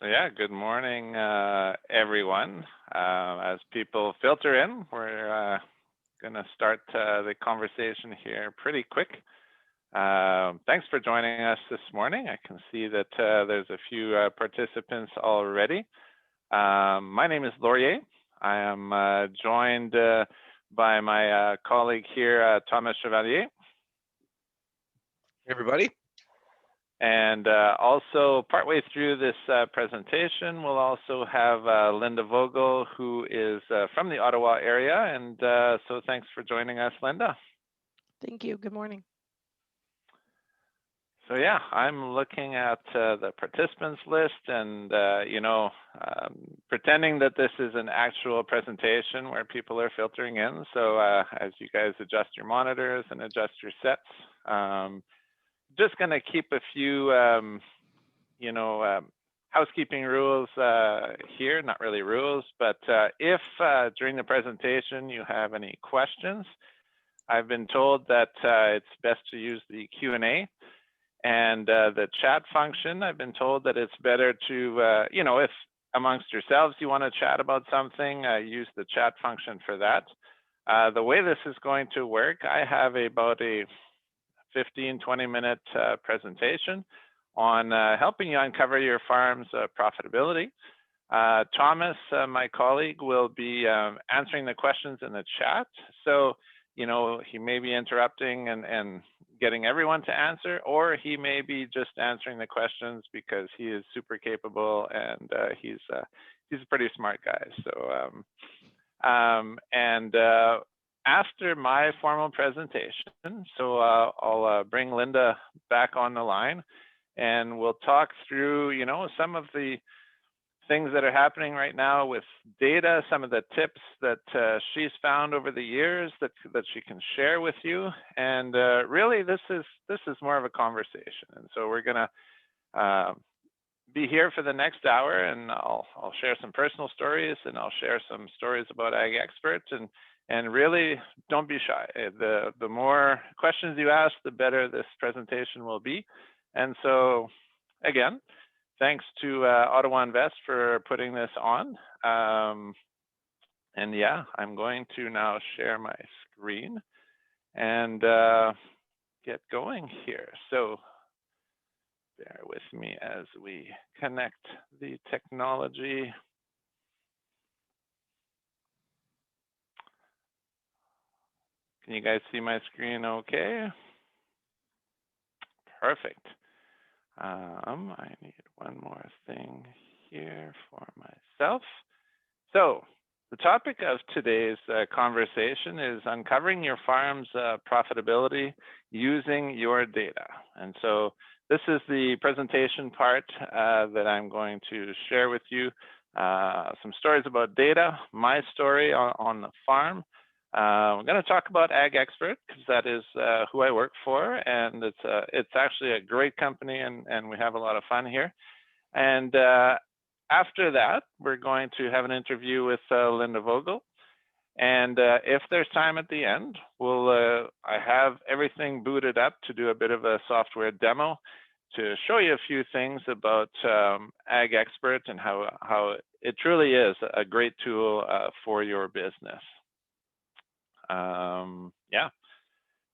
So yeah, good morning, everyone. As people filter in, we're going to start the conversation here pretty quick. Thanks for joining us this morning. I can see that there's a few participants already. My name is Laurier. I am joined by my colleague here, Thomas Chevalier. Hey, everybody. And also, partway through this presentation, we'll also have Linda Vogel, who is from the Ottawa area. And so thanks for joining us, Linda. Thank you. Good morning. So yeah, I'm looking at the participants list and, pretending that this is an actual presentation where people are filtering in. So as you guys adjust your monitors and adjust your sets, just going to keep a few, housekeeping rules here, not really rules, but if during the presentation you have any questions, I've been told that it's best to use the Q&A and the chat function. I've been told that it's better to, if amongst yourselves you want to chat about something, use the chat function for that. The way this is going to work, I have about a 15-20 minute presentation on helping you uncover your farm's profitability. Thomas, my colleague, will be answering the questions in the chat. So, he may be interrupting and getting everyone to answer, or he may be just answering the questions because he is super capable and he's a pretty smart guy. So, after my formal presentation, so I'll bring Linda back on the line and we'll talk through, some of the things that are happening right now with data, some of the tips that she's found over the years that she can share with you. And really, this is more of a conversation. And so we're going to be here for the next hour, and I'll share some personal stories, and I'll share some stories about Ag Experts. And really, don't be shy. The more questions you ask, the better this presentation will be. And so, again, thanks to Ottawa Invest for putting this on. And yeah, I'm going to now share my screen and get going here. So bear with me as we connect the technology. Can you guys see my screen okay? Perfect. I need one more thing here for myself. So the topic of today's conversation is uncovering your farm's profitability using your data. And so this is the presentation part that I'm going to share with you. Some stories about data, my story on the farm. We're going to talk about Ag Expert because that is who I work for, and it's actually a great company, and we have a lot of fun here. And after that, we're going to have an interview with Linda Vogel. And if there's time at the end, I have everything booted up to do a bit of a software demo to show you a few things about Ag Expert and how it truly is a great tool for your business. Yeah,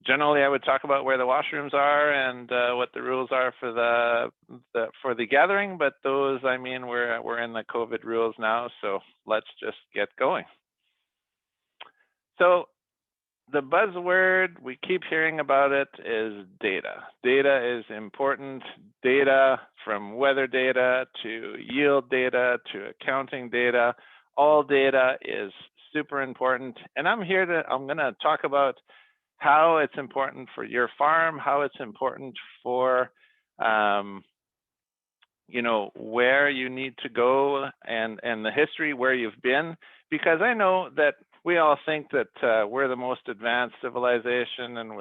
generally I would talk about where the washrooms are and what the rules are for the gathering, but those, we're in the COVID rules now, so let's just get going. So the buzzword, we keep hearing about it, is data. Data is important. Data, from weather data to yield data to accounting data, all data is super important. And I'm going to talk about how it's important for your farm, how it's important for, where you need to go and the history where you've been, because I know that we all think that we're the most advanced civilization and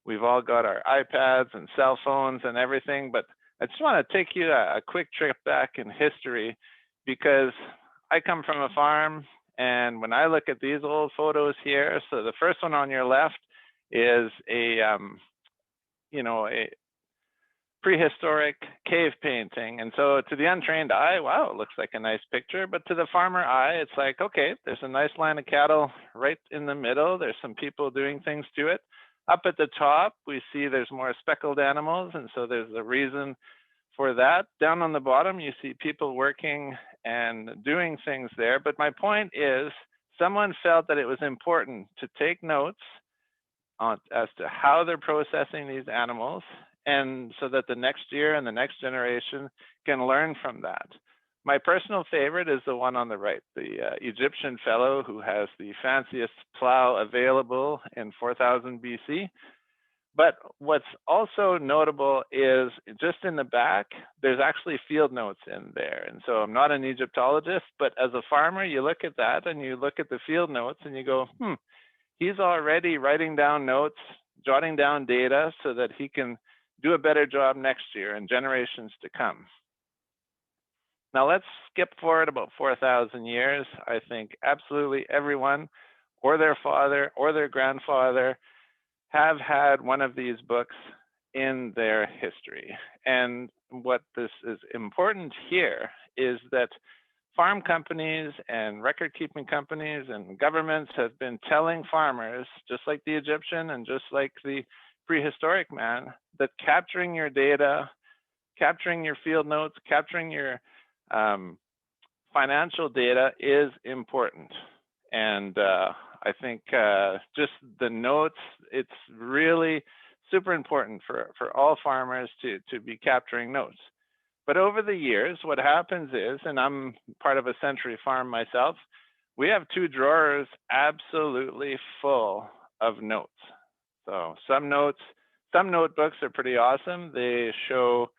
we've all got our iPads and cell phones and everything, but I just want to take you a quick trip back in history because I come from a farm. And when I look at these old photos here, so the first one on your left is a prehistoric cave painting. And so to the untrained eye, wow, it looks like a nice picture. But to the farmer eye, it's like, okay, there's a nice line of cattle right in the middle. There's some people doing things to it. Up at the top, we see there's more speckled animals. And so there's a reason for that. Down on the bottom, you see people working and doing things there. But my point is, someone felt that it was important to take notes as to how they're processing these animals, and so that the next year and the next generation can learn from that. My personal favorite is the one on the right, the Egyptian fellow who has the fanciest plow available in 4000 BC. But what's also notable is just in the back, there's actually field notes in there. And so I'm not an Egyptologist, but as a farmer, you look at that and you look at the field notes and you go, he's already writing down notes, jotting down data so that he can do a better job next year and generations to come. Now let's skip forward about 4,000 years. I think absolutely everyone or their father or their grandfather have had one of these books in their history. And what this is important here is that farm companies and record-keeping companies and governments have been telling farmers, just like the Egyptian and just like the prehistoric man, that capturing your data, capturing your field notes, capturing your financial data is important. And I think just the notes, it's really super important for all farmers to be capturing notes. But over the years, what happens is, and I'm part of a Century Farm myself, we have 2 drawers absolutely full of notes. So some notebooks are pretty awesome. They show,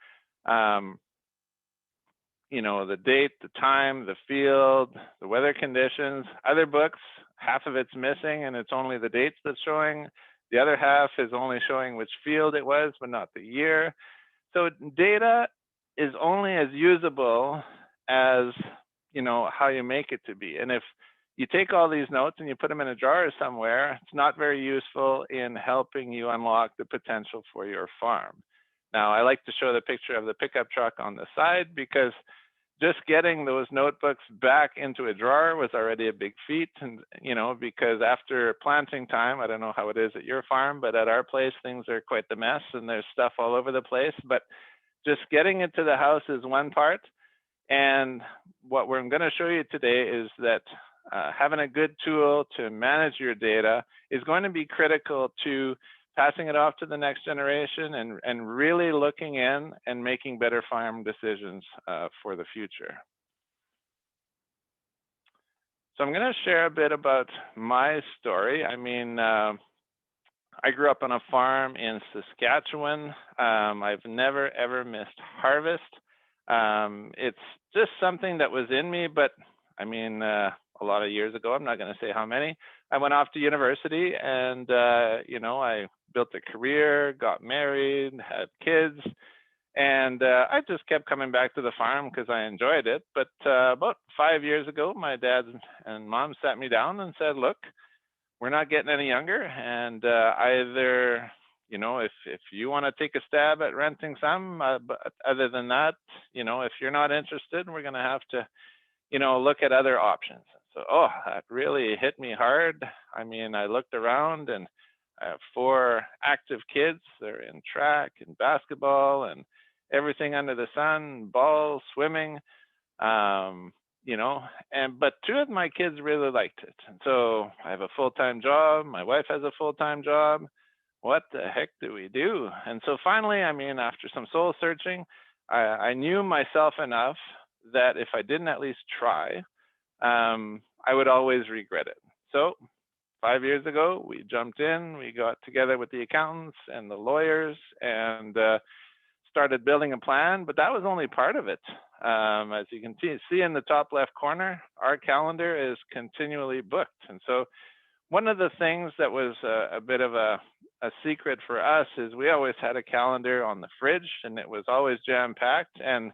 you know, the date, the time, the field, the weather conditions. Other books, half of it's missing and it's only the dates that's showing. The other half is only showing which field it was, but not the year. So data is only as usable as, you know, how you make it to be. And if you take all these notes and you put them in a jar somewhere, it's not very useful in helping you unlock the potential for your farm. Now, I like to show the picture of the pickup truck on the side because just getting those notebooks back into a drawer was already a big feat. And, you know, because after planting time, I don't know how it is at your farm, but at our place, things are quite the mess and there's stuff all over the place. But just getting it to the house is one part. And what I'm going to show you today is that having a good tool to manage your data is going to be critical to passing it off to the next generation and really looking in and making better farm decisions for the future. So I'm going to share a bit about my story. I mean, I grew up on a farm in Saskatchewan. I've never, ever missed harvest. It's just something that was in me, but I mean, a lot of years ago, I'm not going to say how many, I went off to university and, you know, I built a career, got married, had kids, and I just kept coming back to the farm because I enjoyed it. But about 5 years ago, my dad and mom sat me down and said, look, we're not getting any younger, and either, you know, if you want to take a stab at renting some, but other than that, you know, if you're not interested, we're going to have to, you know, look at other options. So, oh, that really hit me hard. I mean, I looked around and I have 4 active kids. They're in track and basketball and everything under the sun, ball, swimming, you know, but 2 of my kids really liked it. And so I have a full-time job. My wife has a full-time job. What the heck do we do? And so finally, I mean, after some soul searching, I knew myself enough that if I didn't at least try, I would always regret it. So 5 years ago, we jumped in, we got together with the accountants and the lawyers and started building a plan, but that was only part of it. As you can see in the top left corner, our calendar is continually booked. And so one of the things that was a bit of a secret for us is we always had a calendar on the fridge and it was always jam-packed, and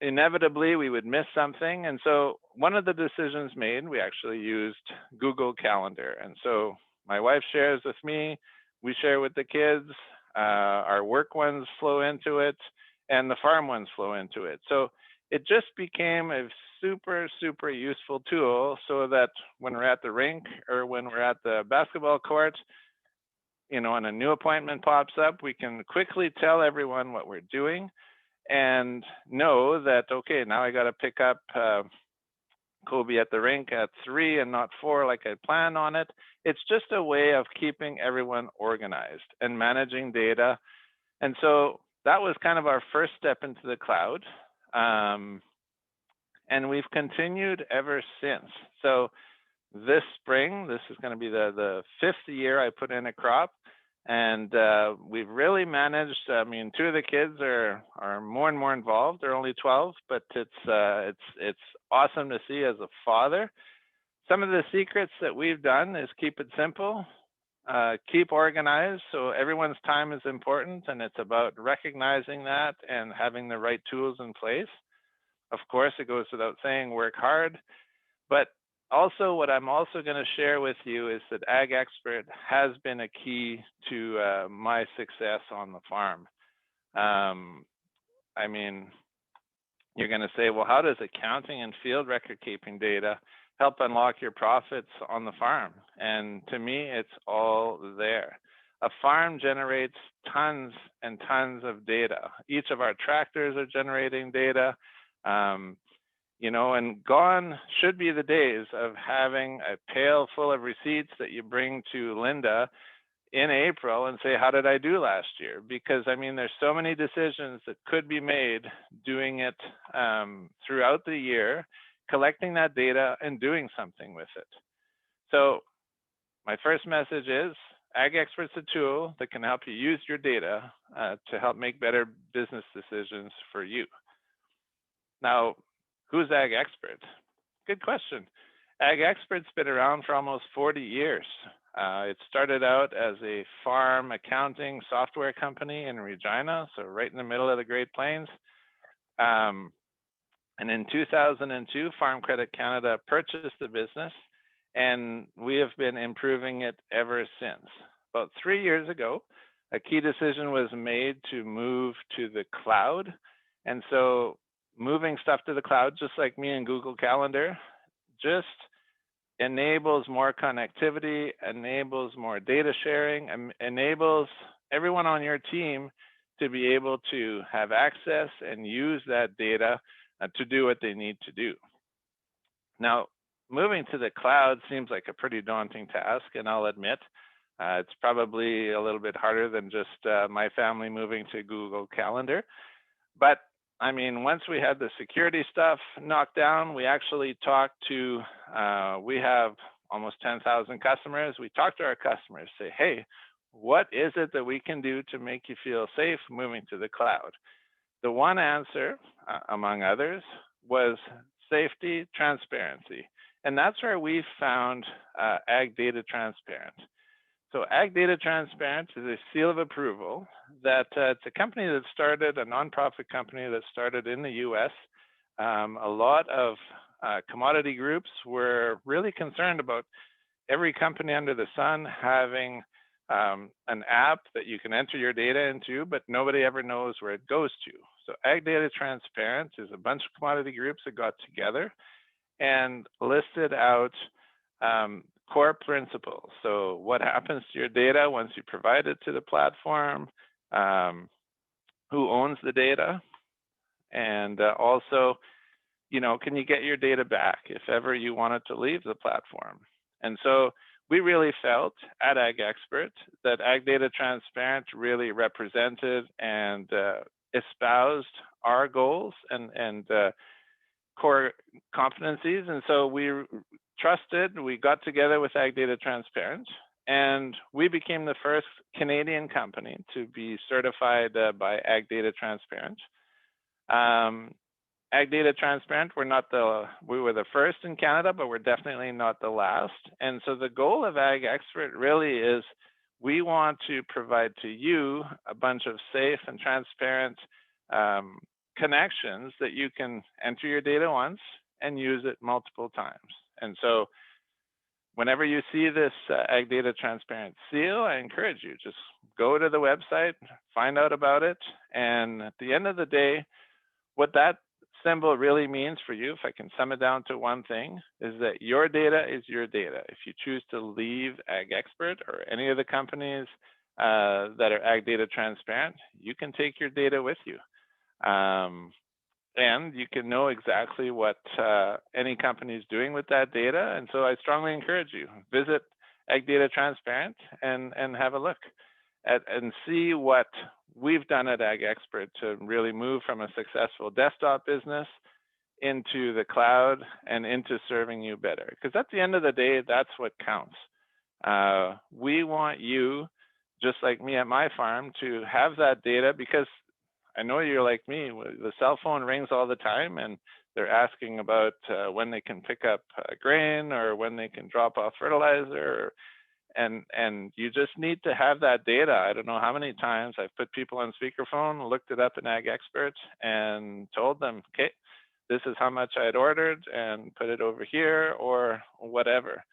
inevitably we would miss something. And so one of the decisions made, we actually used Google Calendar. And so my wife shares with me, we share with the kids. our work ones flow into it, and the farm ones flow into it. So it just became a super, super useful tool so that when we're at the rink or when we're at the basketball court, you know, and a new appointment pops up, we can quickly tell everyone what we're doing and know that, okay, now I got to pick up Kobe at the rink at 3 and not 4 like I planned on it. It's just a way of keeping everyone organized and managing data. And so that was kind of our first step into the cloud. And we've continued ever since. So this spring, this is going to be the 5th year I put in a crop. And we've really managed. I mean, 2 of the kids are more and more involved. They're only 12, but it's awesome to see as a father. Some of the secrets that we've done is keep it simple, keep organized. So everyone's time is important, and it's about recognizing that and having the right tools in place. Of course, it goes without saying, work hard, but also, what I'm also going to share with you is that Ag Expert has been a key to my success on the farm. I mean, you're going to say, well, how does accounting and field record keeping data help unlock your profits on the farm? And to me, it's all there. A farm generates tons and tons of data. Each of our tractors are generating data. You know, and gone should be the days of having a pail full of receipts that you bring to Linda in April and say, how did I do last year? Because, I mean, there's so many decisions that could be made doing it throughout the year, collecting that data and doing something with it. So my first message is, Ag Expert's a tool that can help you use your data to help make better business decisions for you. Now, who's Ag Expert? Good question. Ag Expert's been around for almost 40 years. It started out as a farm accounting software company in Regina, so right in the middle of the Great Plains. And in 2002, Farm Credit Canada purchased the business, and we have been improving it ever since. About 3 years ago, a key decision was made to move to the cloud. And so moving stuff to the cloud, just like me and Google Calendar, just enables more connectivity, enables more data sharing, and enables everyone on your team to be able to have access and use that data to do what they need to do. Now, moving to the cloud seems like a pretty daunting task, and I'll admit, it's probably a little bit harder than just my family moving to Google Calendar. But I mean, once we had the security stuff knocked down, we actually talked to, we have almost 10,000 customers. We talked to our customers, say, hey, what is it that we can do to make you feel safe moving to the cloud? The one answer, among others, was safety, transparency. And that's where we found Ag Data Transparent. So Ag Data Transparent is a seal of approval that it's a company that started, a nonprofit company that started in the US. A lot of commodity groups were really concerned about every company under the sun having an app that you can enter your data into, but nobody ever knows where it goes to. So Ag Data Transparent is a bunch of commodity groups that got together and listed out core principles. So what happens to your data once you provide it to the platform, who owns the data, and also, you know, can you get your data back if ever you want it to leave the platform? And so we really felt at Ag Expert that Ag Data Transparent really represented and espoused our goals and core competencies. And so we trusted, we got together with Ag Data Transparent, and we became the first Canadian company to be certified by Ag Data Transparent. Ag Data Transparent, we were the first in Canada, but we're definitely not the last. And so the goal of Ag Expert really is we want to provide to you a bunch of safe and transparent connections that you can enter your data once and use it multiple times. And so whenever you see this Ag Data Transparent seal, I encourage you, just go to the website, find out about it. And at the end of the day, what that symbol really means for you, if I can sum it down to one thing, is that your data is your data. If you choose to leave Ag Expert or any of the companies that are Ag Data Transparent, you can take your data with you. And you can know exactly what any company is doing with that data. And so I strongly encourage you, visit Ag Data Transparent and have a look at and see what we've done at Ag Expert to really move from a successful desktop business into the cloud and into serving you better. Because at the end of the day, that's what counts. We want you, just like me at my farm, to have that data, because I know you're like me, the cell phone rings all the time and they're asking about when they can pick up grain or when they can drop off fertilizer, and you just need to have that data. I don't know how many times I've put people on speakerphone, looked it up in Ag Expert and told them, okay, this is how much I had ordered and put it over here or whatever.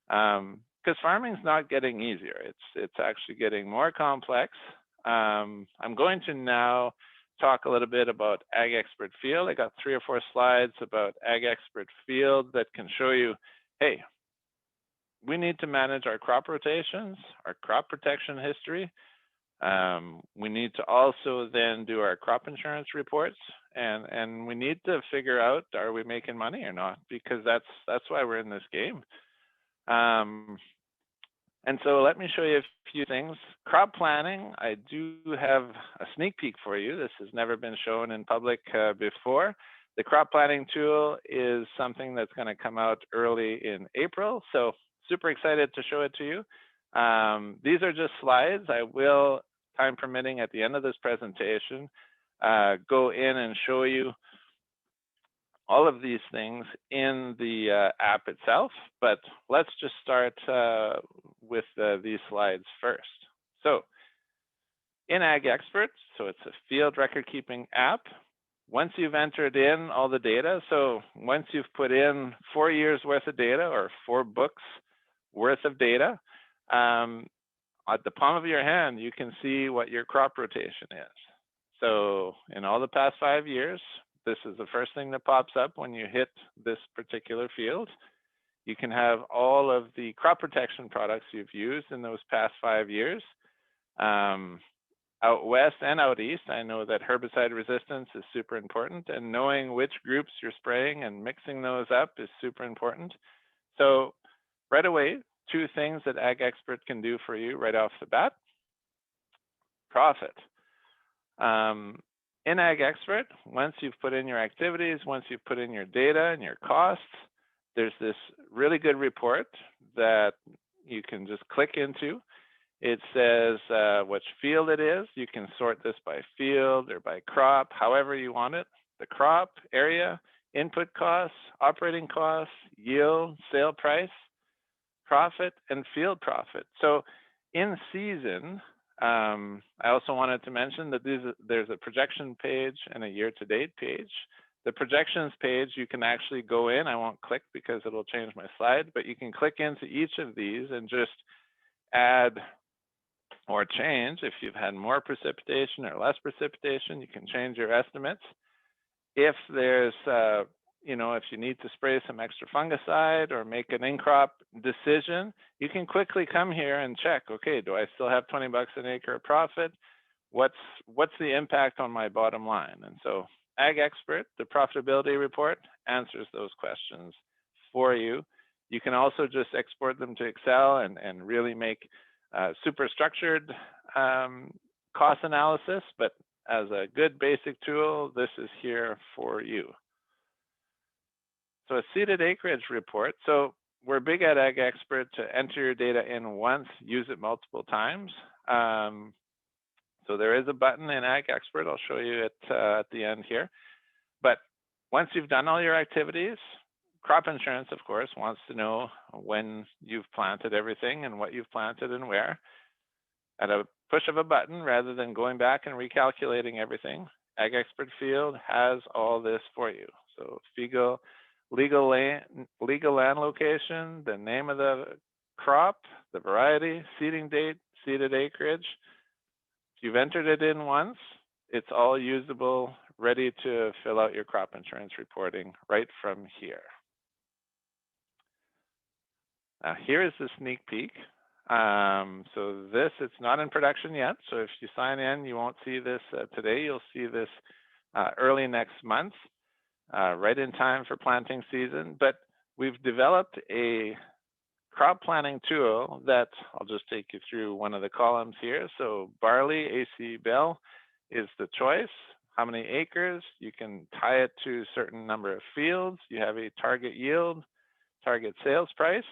Because farming's not getting easier. It's actually getting more complex. I'm going to now talk a little bit about Ag Expert Field. I got 3 or 4 slides about Ag Expert Field that can show you, hey, we need to manage our crop rotations, our crop protection history. We need to also then do our crop insurance reports, and we need to figure out, are we making money or not? Because that's why we're in this game. And so let me show you a few things. Crop planning, I do have a sneak peek for you. This has never been shown in public before. The crop planning tool is something that's going to come out early in April. So super excited to show it to you. These are just slides. I will, time permitting, at the end of this presentation, go in and show you all of these things in the app itself, but let's just start with these slides first. So in Ag Expert, so it's a field record keeping app. Once you've entered in all the data, so once you've put in 4 years worth of data or 4 books worth of data, at the palm of your hand, you can see what your crop rotation is. So in all the past 5 years, this is the first thing that pops up when you hit this particular field. You can have all of the crop protection products you've used in those past 5 years. Out west and out east, I know that herbicide resistance is super important, and knowing which groups you're spraying and mixing those up is super important. So right away, 2 things that Ag Expert can do for you right off the bat. Profit. In Ag Expert, once you've put in your activities, once you've put in your data and your costs, there's this really good report that you can just click into. It says which field it is. You can sort this by field or by crop, however you want it. The crop, area, input costs, operating costs, yield, sale price, profit, and field profit. So in season, I also wanted to mention that there's a projection page and a year-to-date page. The projections page, you can actually go in. I won't click because it'll change my slide, but you can click into each of these and just add or change. If you've had more precipitation or less precipitation, you can change your estimates. If there's if you need to spray some extra fungicide or make an in-crop decision, you can quickly come here and check, okay, do I still have 20 bucks an acre of profit? What's the impact on my bottom line? And so Ag Expert, the profitability report, answers those questions for you. You can also just export them to Excel and really make super structured cost analysis, but as a good basic tool, this is here for you. So a seeded acreage report. So we're big at Ag Expert to enter your data in once, use it multiple times. So there is a button in Ag Expert. I'll show you it at the end here. But once you've done all your activities, crop insurance, of course, wants to know when you've planted everything and what you've planted and where. At a push of a button, rather than going back and recalculating everything, Ag Expert Field has all this for you. So FIGO legal land location, the name of the crop, the variety, seeding date, seeded acreage. If you've entered it in once, it's all usable, ready to fill out your crop insurance reporting right from here. Now here is the sneak peek. So this, it's not in production yet. So if you sign in, you won't see this today. You'll see this early next month, right in time for planting season. But we've developed a crop planning tool that I'll just take you through one of the columns here. So barley, AC Bell is the choice. How many acres? You can tie it to a certain number of fields. You have a target yield, target sales price,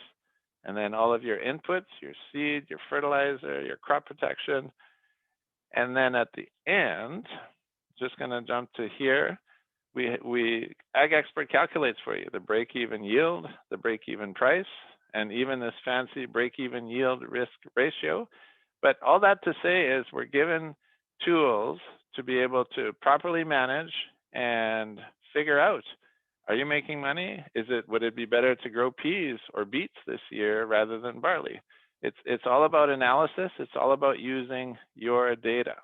and then all of your inputs, your seed, your fertilizer, your crop protection. And then at the end, just gonna jump to here, Ag Expert calculates for you the break-even yield, the break-even price, and even this fancy break-even yield risk ratio. But all that to say is we're given tools to be able to properly manage and figure out, are you making money? Would it be better to grow peas or beets this year rather than barley? It's all about analysis. It's all about using your data.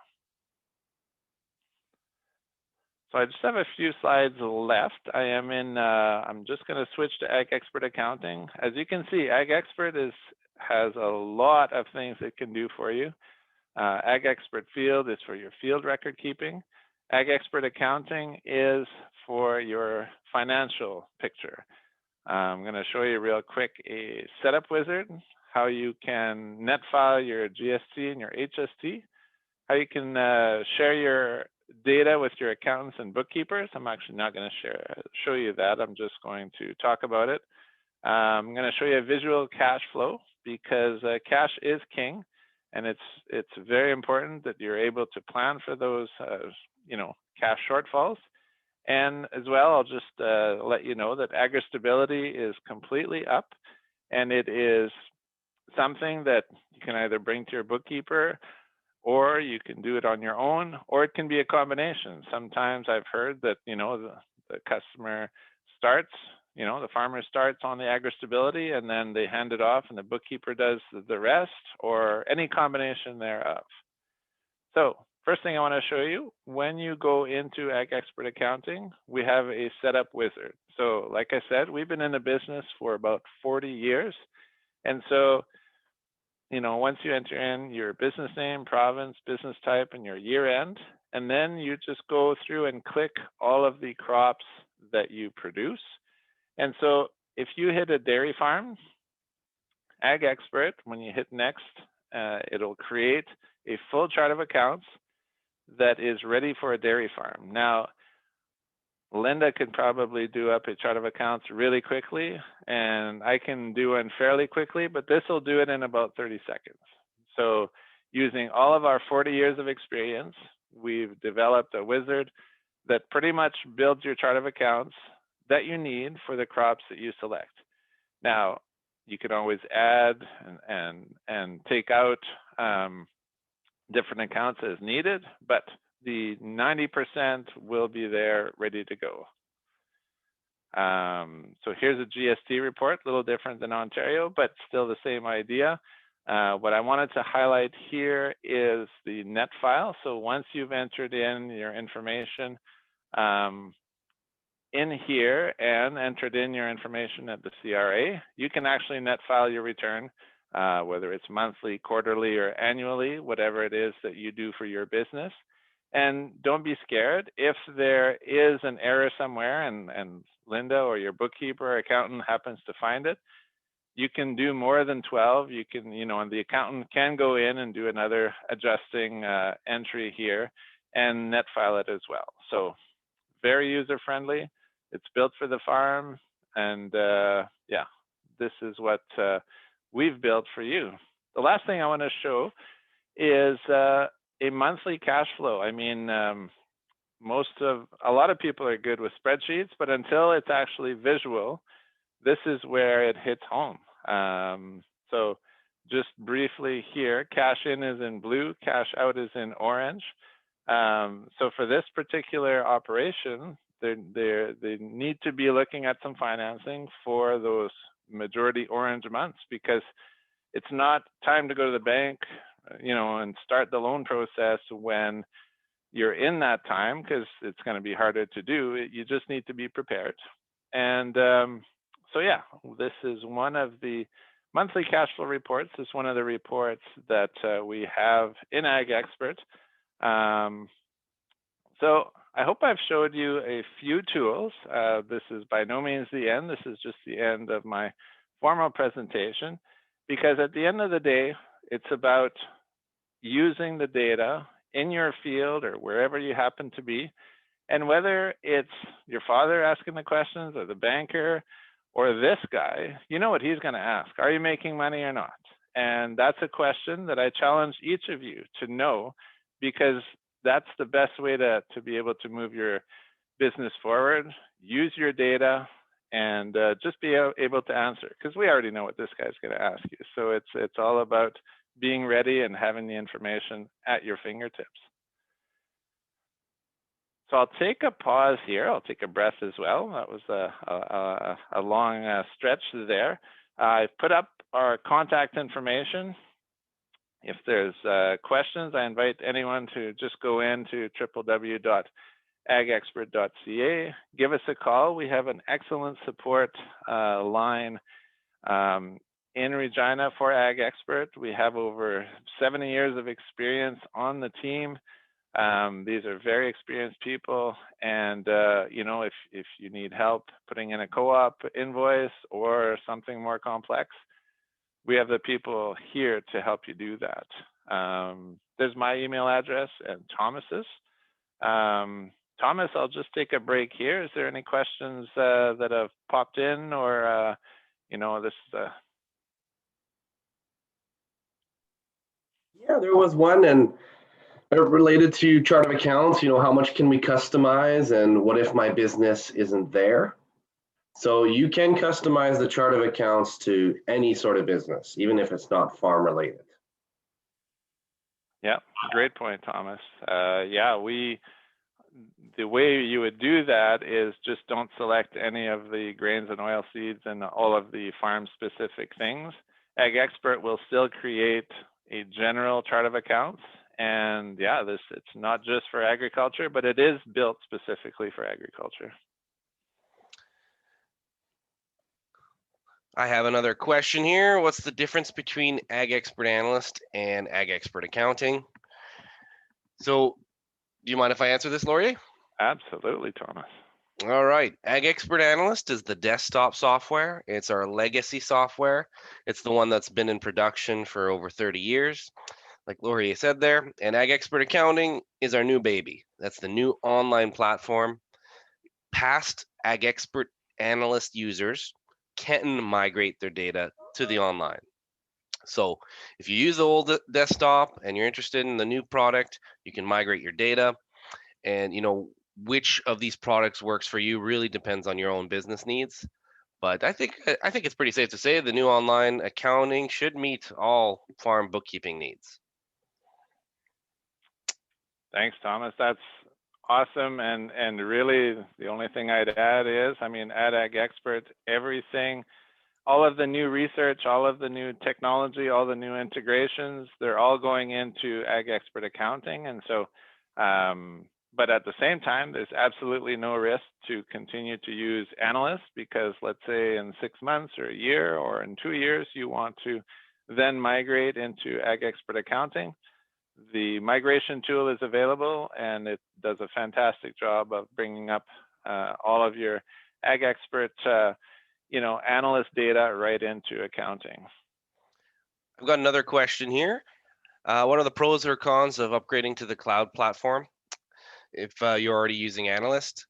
So I just have a few slides left. I'm just going to switch to Ag Expert Accounting. As you can see, Ag Expert has a lot of things it can do for you. Ag Expert Field is for your field record keeping. Ag Expert Accounting is for your financial picture. I'm going to show you real quick a setup wizard, how you can net file your GST and your HST, how you can share your data with your accountants and bookkeepers. I'm actually not going to show you that. I'm just going to talk about it. I'm going to show you a visual cash flow because cash is king, and it's very important that you're able to plan for those cash shortfalls. And as well, I'll just let you know that agri-stability is completely up, and it is something that you can either bring to your bookkeeper, or you can do it on your own, or it can be a combination. Sometimes I've heard that, the customer starts, the farmer starts on the agri-stability and then they hand it off and the bookkeeper does the rest, or any combination thereof. So first thing I want to show you, when you go into Ag Expert Accounting, we have a setup wizard. So like I said, we've been in the business for about 40 years. And so once you enter in your business name, province, business type, and your year end, and then you just go through and click all of the crops that you produce. And so if you hit a dairy farm, Ag Expert, when you hit next, it'll create a full chart of accounts that is ready for a dairy farm. Now, Linda could probably do up a chart of accounts really quickly, and I can do one fairly quickly, but this will do it in about 30 seconds. So using all of our 40 years of experience, we've developed a wizard that pretty much builds your chart of accounts that you need for the crops that you select. Now, you can always add and take out different accounts as needed, but the 90% will be there ready to go. So here's a GST report, a little different than Ontario, but still the same idea. What I wanted to highlight here is the net file. So once you've entered in your information in here and entered in your information at the CRA, you can actually net file your return, whether it's monthly, quarterly, or annually, whatever it is that you do for your business. And don't be scared. If there is an error somewhere and Linda or your bookkeeper or accountant happens to find it, you can do more than 12. You can, and the accountant can go in and do another adjusting entry here and net file it as well. So very user-friendly. It's built for the farm. And yeah, this is what we've built for you. The last thing I want to show is a monthly cash flow. I mean, a lot of people are good with spreadsheets, but until it's actually visual, this is where it hits home. So just briefly here, cash in is in blue, cash out is in orange. So for this particular operation, they need to be looking at some financing for those majority orange months, because it's not time to go to the bank, and start the loan process when you're in that time, because it's going to be harder to do. You just need to be prepared. And so yeah, this is one of the monthly cash flow reports. This is one of the reports that we have in Ag Expert. So I hope I've showed you a few tools. This is by no means the end. This is just the end of my formal presentation, because at the end of the day, it's about using the data in your field or wherever you happen to be. And whether it's your father asking the questions or the banker or this guy, you know what he's going to ask. Are you making money or not? And that's a question that I challenge each of you to know, because that's the best way to be able to move your business forward. Use your data and just be able to answer, because we already know what this guy's going to ask you. So it's all about being ready and having the information at your fingertips. So I'll take a pause here. I'll take a breath as well. That was a long stretch there. I've put up our contact information. If there's questions, I invite anyone to just go into www.agexpert.ca. Give us a call. We have an excellent support line in Regina for Ag Expert. We have over 70 years of experience on the team. These are very experienced people, and if you need help putting in a co-op invoice or something more complex, we have the people here to help you do that. There's my email address and Thomas's. Thomas, I'll just take a break here. Is there any questions that have popped in, or this is a... Yeah, there was one, and related to chart of accounts. How much can we customize, and what if my business isn't there? So you can customize the chart of accounts to any sort of business, even if it's not farm related. Yeah, great point, Thomas. The way you would do that is just don't select any of the grains and oil seeds and all of the farm specific things. Ag Expert will still create a general chart of accounts. And yeah, it's not just for agriculture, but it is built specifically for agriculture. I have another question here. What's the difference between Ag Expert Analyst and Ag Expert Accounting? So, do you mind if I answer this, Laurier? Absolutely, Thomas. All right. Ag Expert Analyst is the desktop software. It's our legacy software. It's the one that's been in production for over 30 years. Like Laurier said there. And Ag Expert Accounting is our new baby. That's the new online platform. Past Ag Expert Analyst users can migrate their data to the online. So if you use the old desktop and you're interested in the new product, you can migrate your data. And which of these products works for you really depends on your own business needs. But I think it's pretty safe to say the new online accounting should meet all farm bookkeeping needs. Thanks, Thomas. That's awesome. And really, the only thing I'd add is, at Ag Expert, everything, all of the new research, all of the new technology, all the new integrations, they're all going into Ag Expert Accounting. And so, but at the same time, there's absolutely no risk to continue to use Analyst, because let's say in 6 months or a year or in 2 years, you want to then migrate into Ag Expert Accounting. The migration tool is available, and it does a fantastic job of bringing up all of your Ag Expert, analyst data right into accounting. I've got another question here. What are the pros or cons of upgrading to the cloud platform if you're already using Analyst?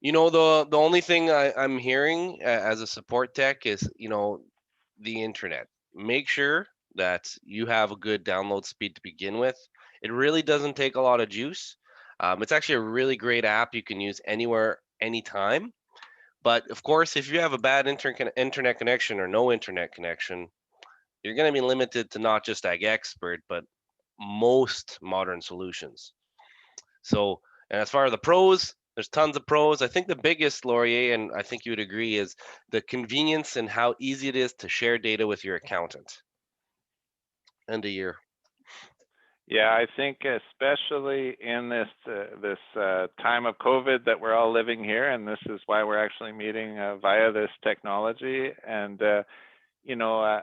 The only thing I'm hearing as a support tech is, the internet. Make sure that you have a good download speed to begin with. It really doesn't take a lot of juice. It's actually a really great app you can use anywhere, anytime. But of course, if you have a bad internet connection or no internet connection, you're going to be limited to not just Ag Expert, but most modern solutions. So, and as far as the pros, There's tons of pros. I think the biggest, Laurier, and I think you would agree, is the convenience and how easy it is to share data with your accountant. End of year. Yeah, I think especially in this time of COVID that we're all living here, and this is why we're actually meeting via this technology. And you know,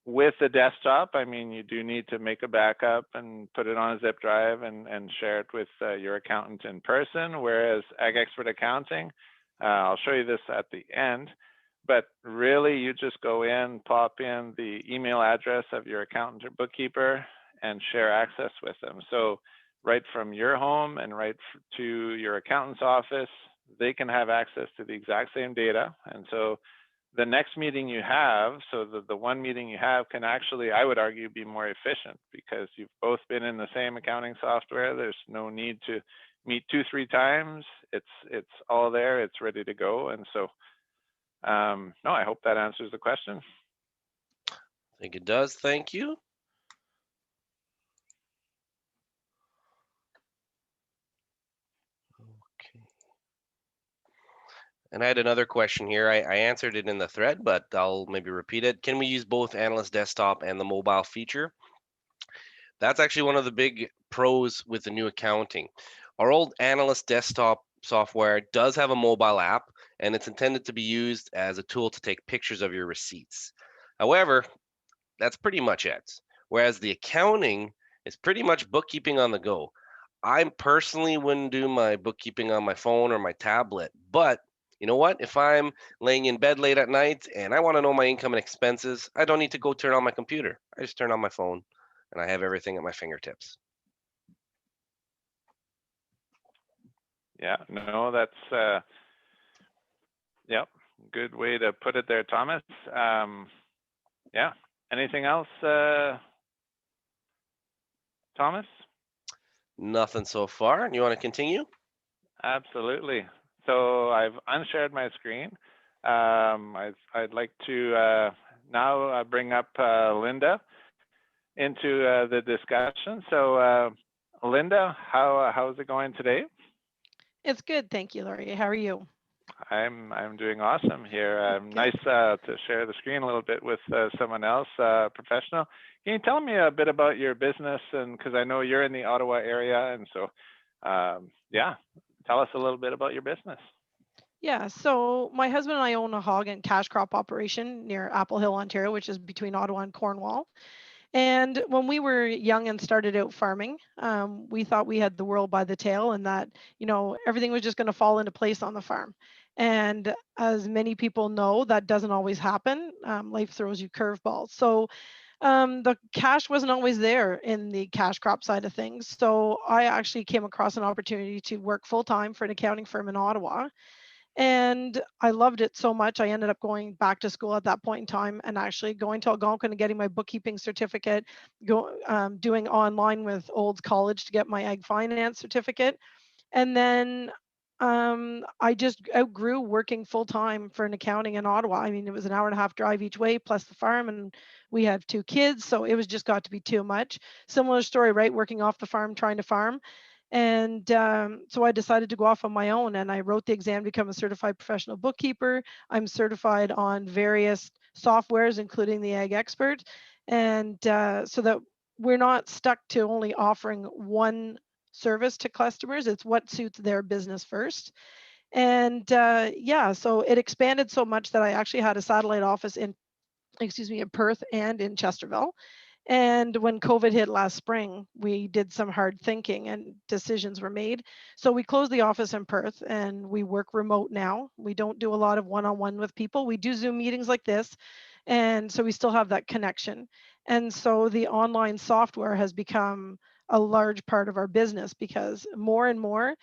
with the desktop, I mean, you do need to make a backup and put it on a zip drive and share it with your accountant in person. Whereas Ag Expert Accounting, I'll show you this at the end, but really you just go in, pop in the email address of your accountant or bookkeeper and share access with them. So right from your home and right to your accountant's office, they can have access to the exact same data. And so the next meeting you have, so the one meeting you have can actually, I would argue, be more efficient because you've both been in the same accounting software. There's no need to meet 2-3 times. It's all there, it's ready to go. And so, no, I hope that answers the question. I think it does. Thank you. Okay. And I had another question here. I answered it in the thread, but I'll maybe repeat it. Can we use both Analyst Desktop and the mobile feature? That's actually one of the big pros with the new accounting. Our old Analyst Desktop software does have a mobile app, and it's intended to be used as a tool to take pictures of your receipts. However, that's pretty much it. Whereas the accounting is pretty much bookkeeping on the go. I personally wouldn't do my bookkeeping on my phone or my tablet, but you know what? If I'm laying in bed late at night and I want to know my income and expenses, I don't need to go turn on my computer. I just turn on my phone and I have everything at my fingertips. Yeah, no, that's, yep, good way to put it there, Thomas. Yeah, anything else, Thomas? Nothing so far. You want to continue? Absolutely. So I've unshared my screen. I'd like to now bring up Linda into the discussion. So Linda, how's it going today? It's good, thank you, Laurie. How are you? I'm doing awesome here. Good. Nice to share the screen a little bit with someone else, professional. Can you tell me a bit about your business? And because I know you're in the Ottawa area, and so yeah, tell us a little bit about your business. Yeah, so my husband and I own a hog and cash crop operation near Apple Hill, Ontario, which is between Ottawa and Cornwall. And when we were young and started out farming, we thought we had the world by the tail and that, you know, everything was just going to fall into place on the farm. And as many people know, that doesn't always happen. Life throws you curveballs. So the cash wasn't always there in the cash crop side of things. So I actually came across an opportunity to work full time for an accounting firm in Ottawa. And I loved it so much. I ended up going back to school at that point in time and actually going to Algonquin and getting my bookkeeping certificate, doing online with Olds College to get my ag finance certificate. And then I just outgrew working full time for an accounting in Ottawa. I mean, it was an hour and a half drive each way plus the farm, and we have 2 kids. So it was just got to be too much. Similar story, right? Working off the farm, trying to farm. And so I decided to go off on my own and I wrote the exam to become a certified professional bookkeeper. I'm certified on various softwares, including the Ag Expert. And so that we're not stuck to only offering one service to customers. It's what suits their business first. And yeah, so it expanded so much that I actually had a satellite office in Perth and in Chesterville. And when COVID hit last spring, we did some hard thinking and decisions were made. So we closed the office in Perth and we work remote now. We don't do a lot of one-on-one with people. We do Zoom meetings like this. And so we still have that connection. And so the online software has become a large part of our business because more and more,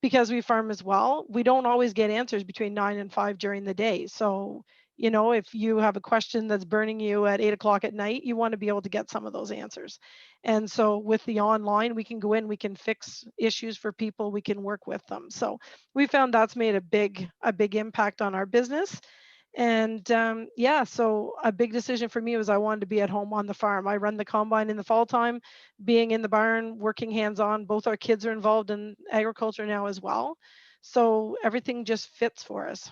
because we farm as well, we don't always get answers between 9 and 5 during the day. So, you know, if you have a question that's burning you at 8 o'clock at night, you want to be able to get some of those answers. And so with the online, we can go in, we can fix issues for people, we can work with them. So we found that's made a big impact on our business. And yeah, so a big decision for me was I wanted to be at home on the farm. I run the combine in the fall time, being in the barn, working hands-on. Both our kids are involved in agriculture now as well. So everything just fits for us.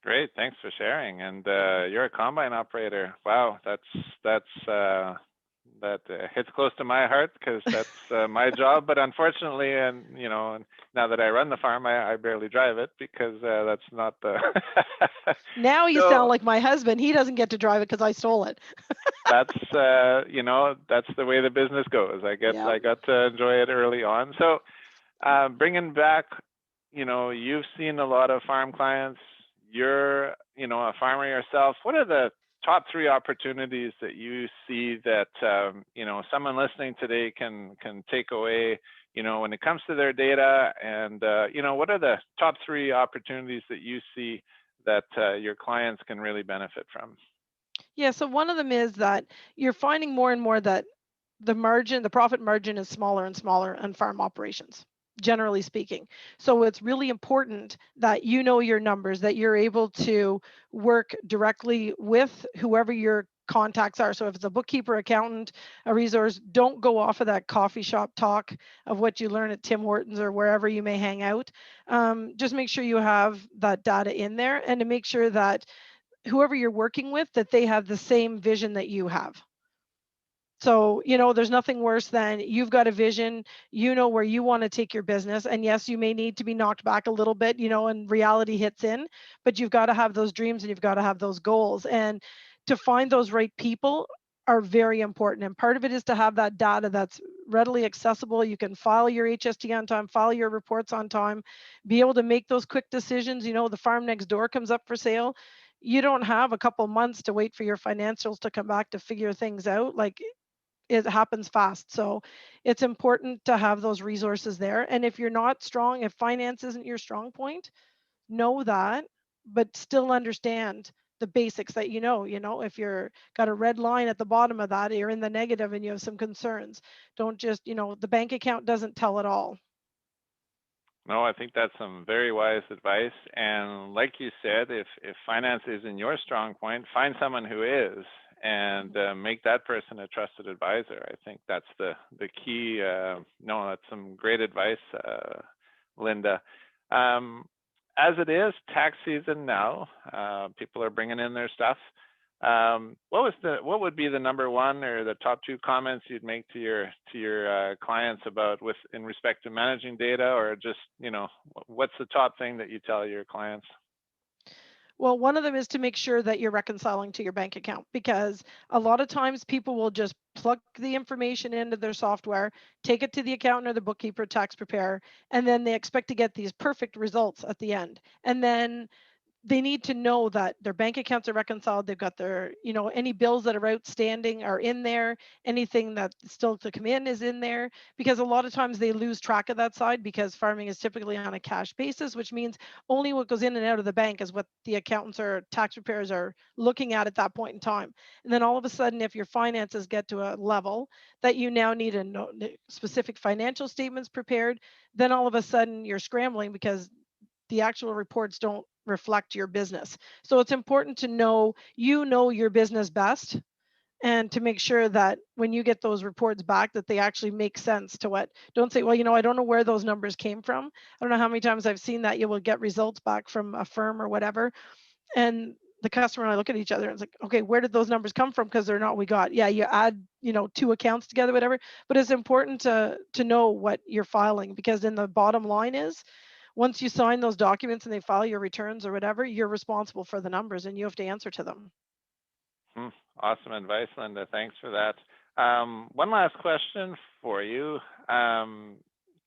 Great, thanks for sharing. And you're a combine operator. Wow, that hits close to my heart because that's my job. But unfortunately, and now that I run the farm, I barely drive it because that's not the. Now you So sound like my husband. He doesn't get to drive it because I stole it. that's that's the way the business goes. I got to enjoy it early on. So bringing back, you've seen a lot of farm clients. You're a farmer yourself. What are the top 3 opportunities that you see that someone listening today can take away when it comes to their data, and what are the top 3 opportunities that you see that your clients can really benefit from? Yeah, so one of them is that you're finding more and more that the profit margin is smaller and smaller on farm operations, generally speaking. So it's really important that you know your numbers, that you're able to work directly with whoever your contacts are. So if it's a bookkeeper, accountant, a resource, don't go off of that coffee shop talk of what you learn at Tim Hortons or wherever you may hang out. Just make sure you have that data in there, and to make sure that whoever you're working with, that they have the same vision that you have. So, there's nothing worse than you've got a vision, where you want to take your business. And yes, you may need to be knocked back a little bit, and reality hits in, but you've got to have those dreams and you've got to have those goals. And to find those right people are very important. And part of it is to have that data that's readily accessible. You can file your HST on time, file your reports on time, be able to make those quick decisions. The farm next door comes up for sale. You don't have a couple months to wait for your financials to come back to figure things out. Like, it happens fast. So it's important to have those resources there. And if you're not strong, if finance isn't your strong point, know that, but still understand the basics that if you're got a red line at the bottom of that, you're in the negative and you have some concerns. Don't just, the bank account doesn't tell it all. No, I think that's some very wise advice. And like you said, if finance isn't your strong point, find someone who is, and make that person a trusted advisor. I think that's the key. No, that's some great advice, Linda. As it is tax season now, people are bringing in their stuff. What would be the number 1 or the top 2 comments you'd make to your clients about in respect to managing data, or just what's the top thing that you tell your clients? Well, one of them is to make sure that you're reconciling to your bank account, because a lot of times people will just plug the information into their software, take it to the accountant or the bookkeeper, tax preparer, and then they expect to get these perfect results at the end. And then they need to know that their bank accounts are reconciled. They've got their, any bills that are outstanding are in there. Anything that's still to come in is in there, because a lot of times they lose track of that side, because farming is typically on a cash basis, which means only what goes in and out of the bank is what the accountants or tax preparers are looking at that point in time. And then all of a sudden, if your finances get to a level that you now need specific financial statements prepared, then all of a sudden you're scrambling because the actual reports don't reflect your business. So it's important to know your business best, and to make sure that when you get those reports back, that they actually make sense to what. Don't say, well, I don't know where those numbers came from. I don't know how many times I've seen that you will get results back from a firm or whatever, and the customer and I look at each other and it's like, okay, where did those numbers come from? Because they're not we got. Yeah, you add 2 accounts together, whatever, but it's important to know what you're filing, because then the bottom line is, once you sign those documents and they file your returns or whatever, you're responsible for the numbers and you have to answer to them. Awesome advice, Linda. Thanks for that. One last question for you. Can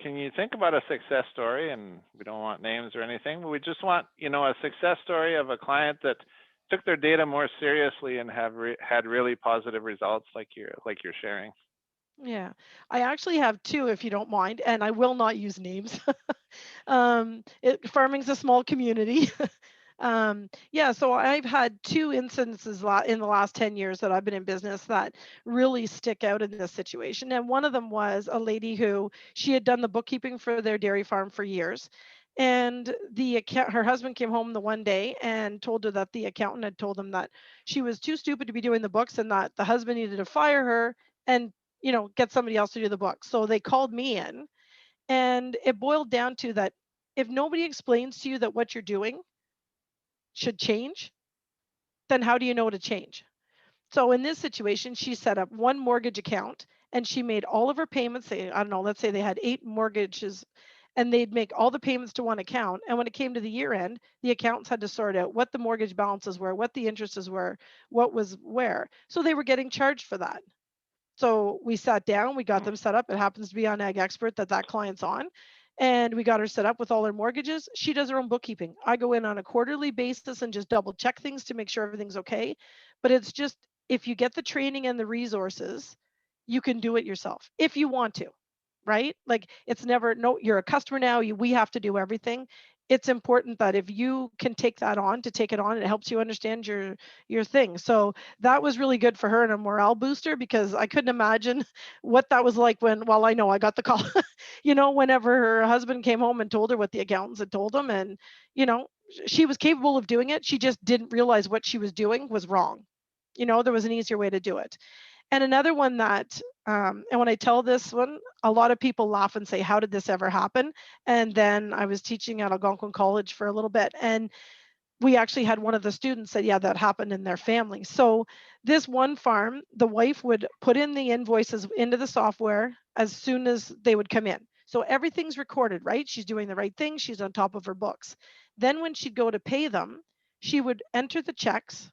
you think about a success story? And we don't want names or anything, but we just want, a success story of a client that took their data more seriously and had really positive results, like you're sharing. Yeah, I actually have 2, if you don't mind, and I will not use names. Farming's a small community. Yeah, so I've had 2 instances in the last 10 years that I've been in business that really stick out in this situation. And one of them was a lady who, she had done the bookkeeping for their dairy farm for years. And her husband came home the one day and told her that the accountant had told them that she was too stupid to be doing the books, and that the husband needed to fire her and get somebody else to do the books. So they called me in, and it boiled down to that if nobody explains to you that what you're doing should change, then how do you know to change? So in this situation, she set up one mortgage account and she made all of her payments. Say, I don't know, let's say they had 8 mortgages and they'd make all the payments to one account. And when it came to the year end, the accountants had to sort out what the mortgage balances were, what the interests were, what was where. So they were getting charged for that. So we sat down, we got them set up. It happens to be on Ag Expert that client's on. And we got her set up with all her mortgages. She does her own bookkeeping. I go in on a quarterly basis and just double check things to make sure everything's okay. But it's just, if you get the training and the resources, you can do it yourself if you want to, right? Like it's never, no, you're a customer now, we have to do everything. It's important that if you can take that on, to take it on, it helps you understand your thing. So that was really good for her and a morale booster, because I couldn't imagine what that was like when, well, I know I got the call, whenever her husband came home and told her what the accountants had told him. And, she was capable of doing it. She just didn't realize what she was doing was wrong. There was an easier way to do it. And another one that, and when I tell this one, a lot of people laugh and say, how did this ever happen? And then I was teaching at Algonquin College for a little bit. And we actually had one of the students said, yeah, that happened in their family. So this one farm, the wife would put in the invoices into the software as soon as they would come in. So everything's recorded, right? She's doing the right thing. She's on top of her books. Then when she'd go to pay them, she would enter the checks,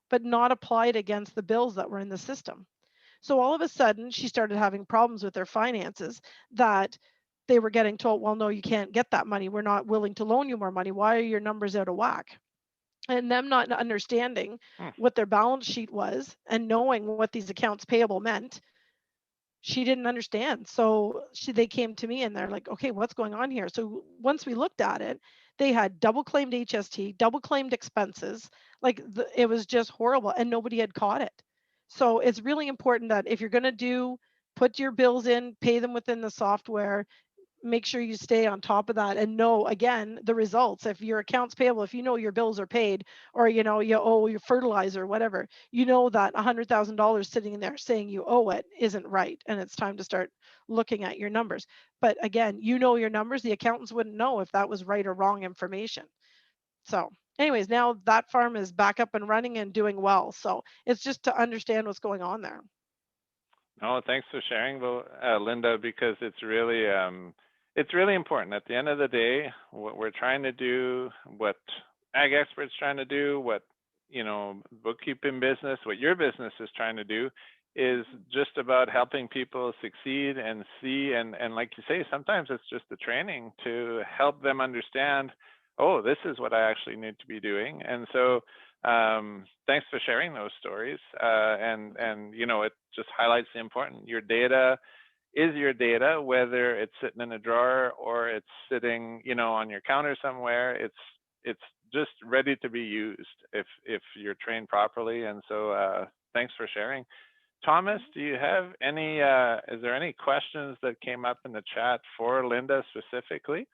but not apply it against the bills that were in the system. So all of a sudden, she started having problems with their finances, that they were getting told, well, no, you can't get that money. We're not willing to loan you more money. Why are your numbers out of whack? And them not understanding what their balance sheet was and knowing what these accounts payable meant, she didn't understand. So they came to me and they're like, okay, what's going on here? So once we looked at it, they had double claimed HST, double claimed expenses. Like it was just horrible, and nobody had caught it. So it's really important that if you're going to put your bills in, pay them within the software, make sure you stay on top of that and know, again, the results. If your accounts payable, if you know your bills are paid, or you owe your fertilizer, whatever, that $100,000 sitting in there saying you owe it isn't right, and it's time to start looking at your numbers. But again, your numbers, the accountants wouldn't know if that was right or wrong information. So anyways, now that farm is back up and running and doing well. So it's just to understand what's going on there. No, thanks for sharing, Linda, because it's really important. At the end of the day, what we're trying to do, what Ag Expert's trying to do, what bookkeeping business, what your business is trying to do, is just about helping people succeed and see, and like you say, sometimes it's just the training to help them understand, oh, this is what I actually need to be doing. And so thanks for sharing those stories. And it just highlights the important. Your data is your data, whether it's sitting in a drawer or it's sitting, on your counter somewhere. It's just ready to be used if you're trained properly. And so thanks for sharing. Thomas, do you have any? Is there any questions that came up in the chat for Linda specifically?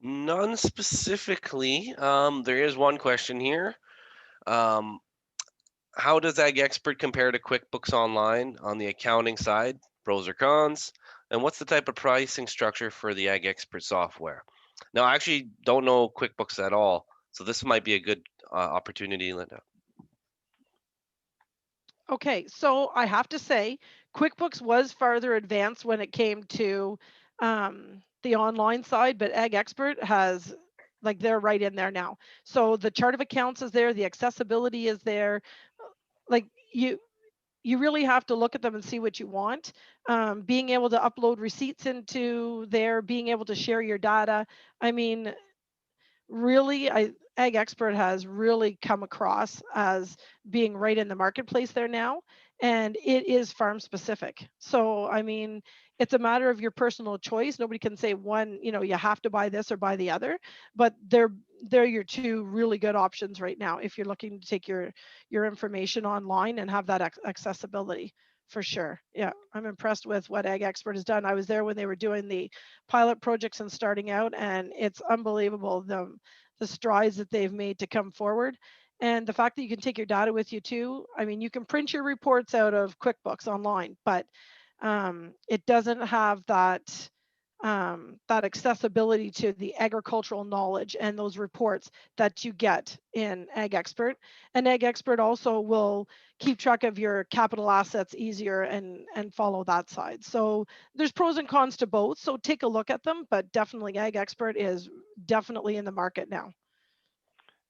None specifically. There is one question here. How does Ag Expert compare to QuickBooks Online on the accounting side? Pros or cons? And what's the type of pricing structure for the Ag Expert software? Now, I actually don't know QuickBooks at all, so this might be a good opportunity, Linda. Okay, so I have to say, QuickBooks was farther advanced when it came to the online side, but Ag Expert has, they're right in there now. So the chart of accounts is there, the accessibility is there. Like you really have to look at them and see what you want. Being able to upload receipts into there, being able to share your data. I mean, really, Ag Expert has really come across as being right in the marketplace there now, and it is farm specific. So I mean, it's a matter of your personal choice. Nobody can say one, you have to buy this or buy the other, but they're your two really good options right now if you're looking to take your information online and have that accessibility. For sure. Yeah, I'm impressed with what Ag Expert has done. I was there when they were doing the pilot projects and starting out, and it's unbelievable the strides that they've made to come forward. And the fact that you can take your data with you too. I mean, you can print your reports out of QuickBooks online, but it doesn't have that that accessibility to the agricultural knowledge and those reports that you get in Ag Expert. And Ag Expert also will keep track of your capital assets easier and follow that side. So there's pros and cons to both. So take a look at them, but definitely Ag Expert is definitely in the market now.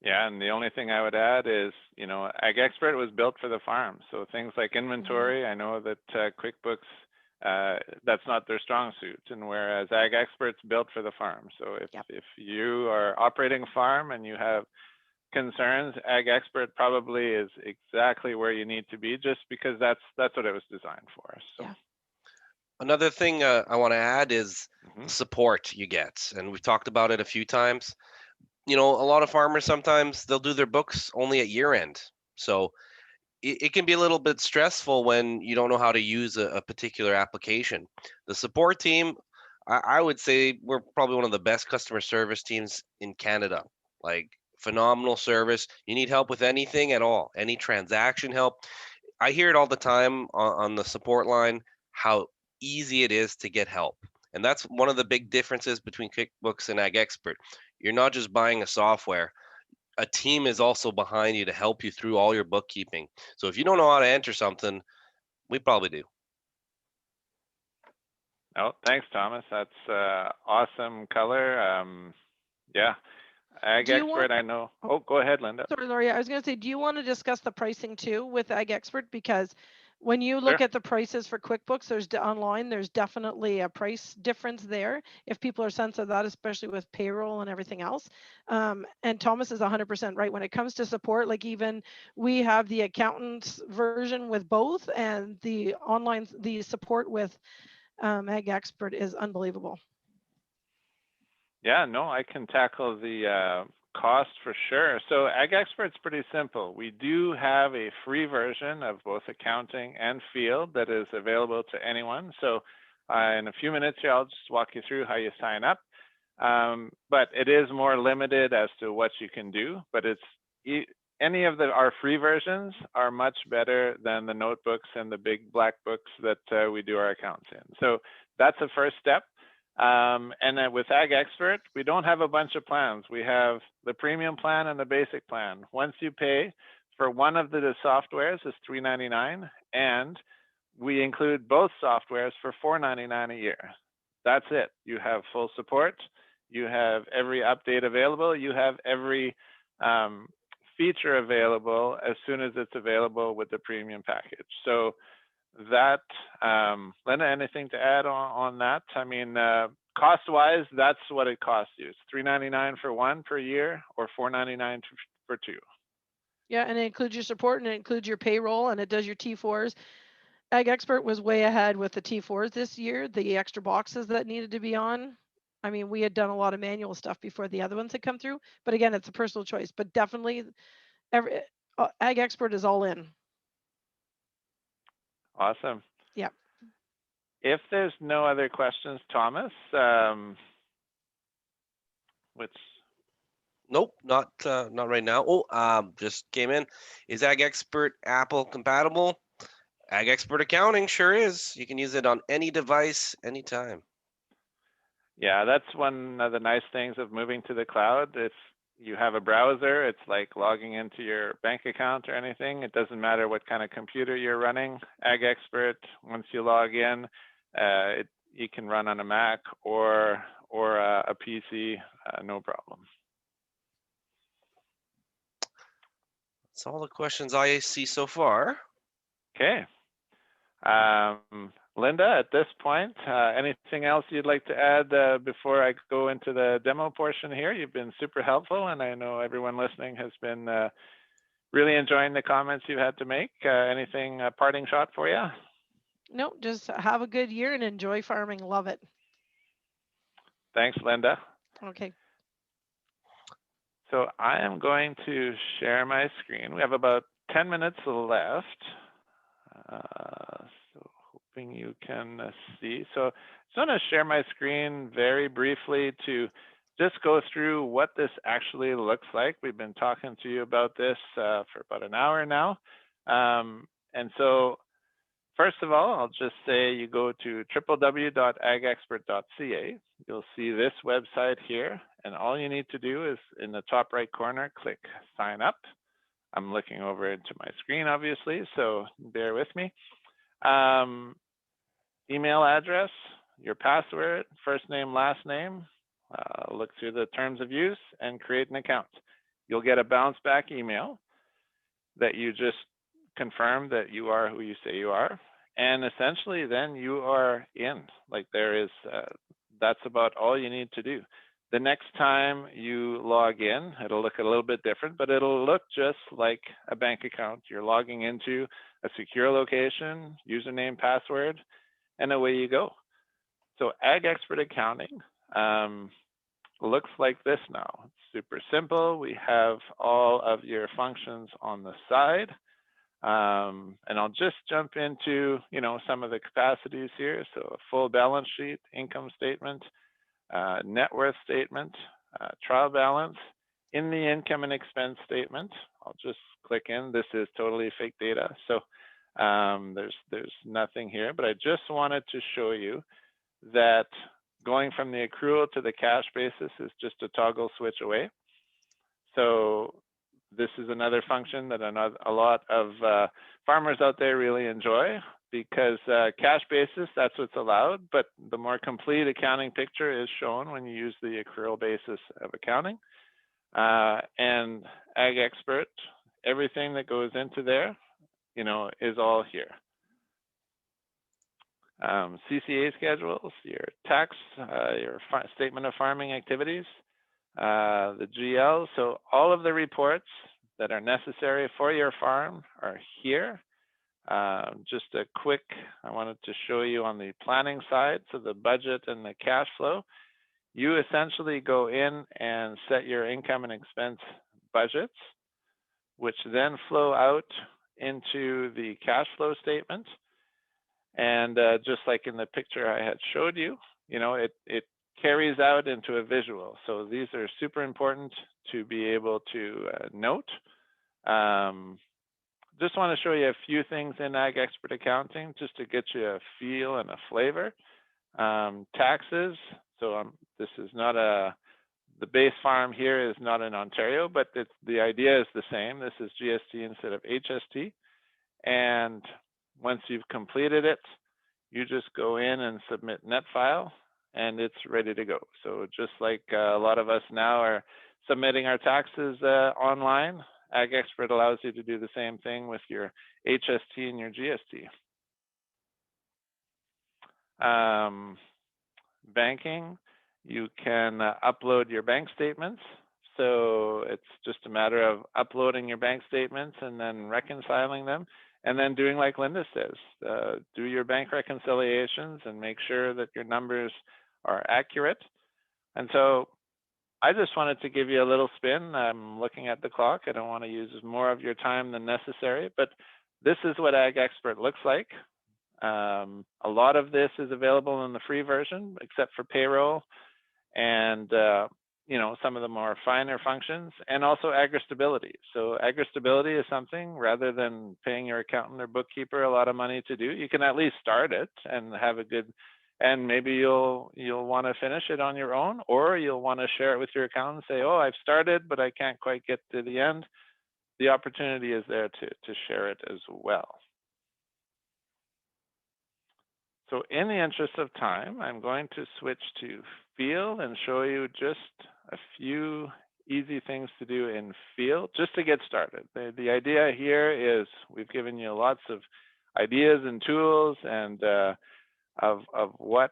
Yeah, and the only thing I would add is, you know, Ag Expert was built for the farm. So things like inventory, I know that QuickBooks, that's not their strong suit. And whereas Ag Expert's built for the farm. So if you are operating a farm and you have concerns, Ag Expert probably is exactly where you need to be, just because that's what it was designed for. So. Yeah. Another thing I want to add is support you get. And we've talked about it a few times. You know, a lot of farmers, sometimes they'll do their books only at year end. So it can be a little bit stressful when you don't know how to use a particular application. The support team, I would say we're probably one of the best customer service teams in Canada. Like, phenomenal service. You need help with anything at all, any transaction help. I hear it all the time on the support line, how easy it is to get help. And that's one of the big differences between QuickBooks and Ag Expert. You're not just buying a software. A team is also behind you to help you through all your bookkeeping. So if you don't know how to enter something, we probably do. Oh, thanks, Thomas. That's awesome color. Yeah, Ag Expert, I know. Oh, go ahead, Linda. Sorry, Laurie. I was going to say, do you want to discuss the pricing too with Ag Expert? Because when you look at the prices for QuickBooks, there's definitely a price difference there. If people are sensitive to that, especially with payroll and everything else. And Thomas is 100% right. When it comes to support, like even we have the accountant's version with both, and the support with Ag Expert is unbelievable. Yeah, no, I can tackle the cost for sure. So Ag Expert's pretty simple. We do have a free version of both accounting and field that is available to anyone. So in a few minutes here, I'll just walk you through how you sign up. But it is more limited as to what you can do, but any of our free versions are much better than the notebooks and the big black books that we do our accounts in. So that's the first step. And then with Ag Expert, we don't have a bunch of plans. We have the premium plan and the basic plan. Once you pay for one of the softwares, it's $3.99, and we include both softwares for $4.99 a year. That's it. You have full support. You have every update available. You have every feature available as soon as it's available with the premium package. So that, Linda, anything to add on that? I mean, cost-wise, that's what it costs you. It's $3.99 for one per year, or $4.99 for two. Yeah, and it includes your support, and it includes your payroll, and it does your T4s. Ag Expert was way ahead with the T4s this year, the extra boxes that needed to be on. I mean, we had done a lot of manual stuff before the other ones had come through, but again, it's a personal choice. But definitely, Ag Expert is all in. Awesome. Yeah. If there's no other questions, Thomas, Nope, not right now. Oh, just came in. Is Ag Expert Apple compatible? Ag Expert Accounting sure is. You can use it on any device, anytime. Yeah, that's one of the nice things of moving to the cloud. If you have a browser, it's like logging into your bank account or anything. It doesn't matter what kind of computer you're running. Ag Expert, once you log in, you can run on a Mac or a PC, no problem. That's all the questions I see so far. Okay. Linda, at this point, anything else you'd like to add before I go into the demo portion here? You've been super helpful, and I know everyone listening has been really enjoying the comments you had to make. Anything, parting shot for you? No, just have a good year and enjoy farming. Love it. Thanks, Linda. Okay. So I am going to share my screen. We have about 10 minutes left. So hoping you can see. So I just want to share my screen very briefly to just go through what this actually looks like. We've been talking to you about this for about an hour now. And so first of all, I'll just say you go to www.agexpert.ca. You'll see this website here, and all you need to do is in the top right corner, click sign up. I'm looking over into my screen, obviously, so bear with me. Email address, your password, first name, last name, look through the terms of use and create an account. You'll get a bounce back email that you just confirm that you are who you say you are. And essentially then you are in, like there is, that's about all you need to do. The next time you log in, it'll look a little bit different, but it'll look just like a bank account. You're logging into a secure location, username, password, and away you go. So Ag Expert Accounting looks like this now. It's super simple. We have all of your functions on the side. And I'll just jump into, some of the capacities here. So a full balance sheet, income statement, net worth statement, trial balance. In the income and expense statement, I'll just click in. This is totally fake data. So there's nothing here, but I just wanted to show you that going from the accrual to the cash basis is just a toggle switch away. So this is another function that a lot of farmers out there really enjoy, because cash basis, that's what's allowed, but the more complete accounting picture is shown when you use the accrual basis of accounting. And Ag Expert, everything that goes into there, is all here. CCA schedules, your tax, your statement of farming activities, the GL. So all of the reports that are necessary for your farm are here. Just a quick, I wanted to show you on the planning side, so the budget and the cash flow. You essentially go in and set your income and expense budgets, which then flow out into the cash flow statement. And just like in the picture I had showed you, it carries out into a visual. So these are super important to be able to note. Just want to show you a few things in Ag Expert Accounting just to get you a feel and a flavor. Taxes, so this is not the base farm here is not in Ontario, but the idea is the same. This is GST instead of HST. And once you've completed it, you just go in and submit net file, and it's ready to go. So just like a lot of us now are submitting our taxes online, Ag Expert allows you to do the same thing with your HST and your GST. Banking, you can upload your bank statements. So it's just a matter of uploading your bank statements and then reconciling them, and then doing like Linda says, do your bank reconciliations and make sure that your numbers are accurate. And so I just wanted to give you a little spin. I'm looking at the clock. I don't want to use more of your time than necessary, but this is what Ag Expert looks like. A lot of this is available in the free version, except for payroll and some of the more finer functions, and also AgriStability. So AgriStability is something, rather than paying your accountant or bookkeeper a lot of money to do, you can at least start it and have a good, and maybe you'll want to finish it on your own, or you'll want to share it with your accountant and say, oh, I've started, but I can't quite get to the end. The opportunity is there to share it as well. So in the interest of time, I'm going to switch to Field and show you just a few easy things to do in Field just to get started. The idea here is we've given you lots of ideas and tools and of what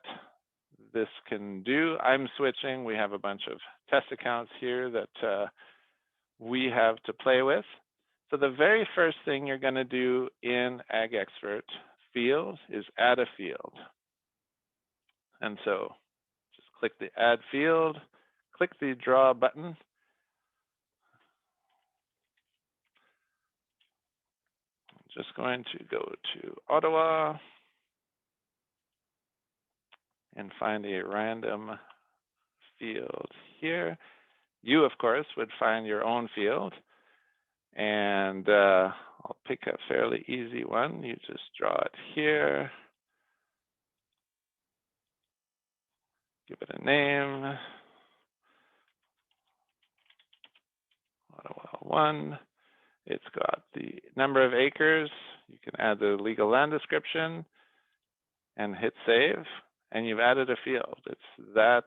this can do. I'm switching. We have a bunch of test accounts here that we have to play with. So the very first thing you're going to do in Ag Expert Field is add a field. And so just click the add field, click the draw button. I'm just going to go to Ottawa and find a random field here. You, of course, would find your own field. And I'll pick a fairly easy one. You just draw it here. Give it a name. Ottawa 1. It's got the number of acres. You can add the legal land description and hit save, and you've added a field. It's that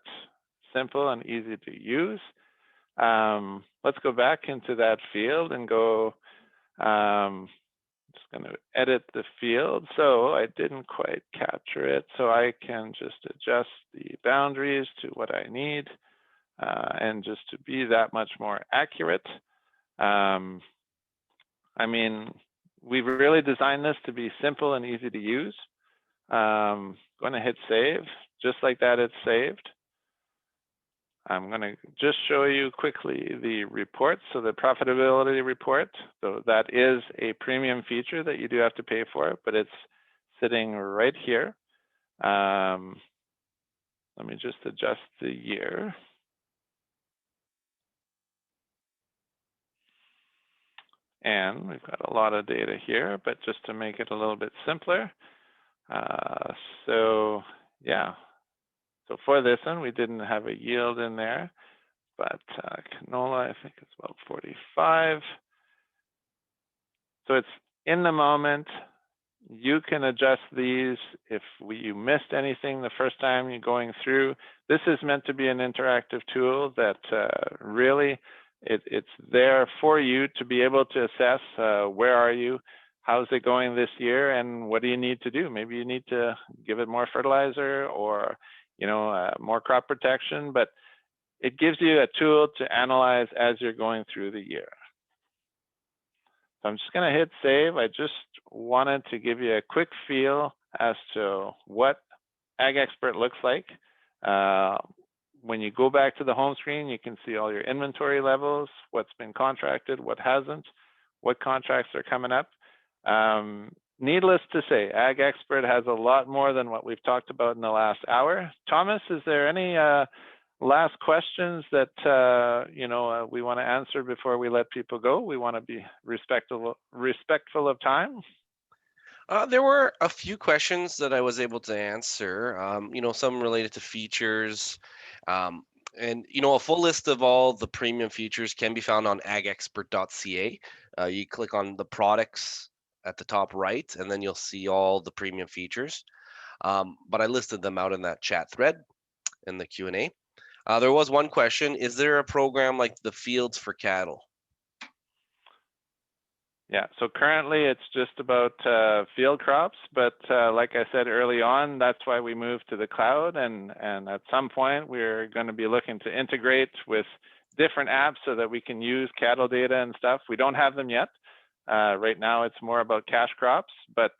simple and easy to use. Let's go back into that field and go, just going to edit the field. So I didn't quite capture it. So I can just adjust the boundaries to what I need, and just to be that much more accurate. I mean, we've really designed this to be simple and easy to use. Going to hit save. Just like that, it's saved. I'm going to just show you quickly the report. So the profitability report, so that is a premium feature that you do have to pay for, but it's sitting right here. Let me just adjust the year. And we've got a lot of data here, but just to make it a little bit simpler. So yeah, so for this one, we didn't have a yield in there, but canola, I think it's about 45. So it's in the moment. You can adjust these if you missed anything the first time you're going through. This is meant to be an interactive tool that really, it's there for you to be able to assess where are you, how's it going this year, and what do you need to do? Maybe you need to give it more fertilizer or more crop protection, but it gives you a tool to analyze as you're going through the year. So I'm just going to hit save. I just wanted to give you a quick feel as to what Ag Expert looks like. When you go back to the home screen, you can see all your inventory levels, what's been contracted, what hasn't, what contracts are coming up. Needless to say, Ag Expert has a lot more than what we've talked about in the last hour. Thomas, is there any last questions that we want to answer before we let people go? We want to be respectful of time. There were a few questions that I was able to answer. Some related to features, and a full list of all the premium features can be found on agexpert.ca. You click on the products at the top right, and then you'll see all the premium features. But I listed them out in that chat thread in the Q&A. There was one question: is there a program like the Fields for Cattle? Yeah, so currently it's just about field crops, but like I said early on, that's why we moved to the cloud, and at some point we're going to be looking to integrate with different apps so that we can use cattle data and stuff. We don't have them yet. Right now it's more about cash crops, but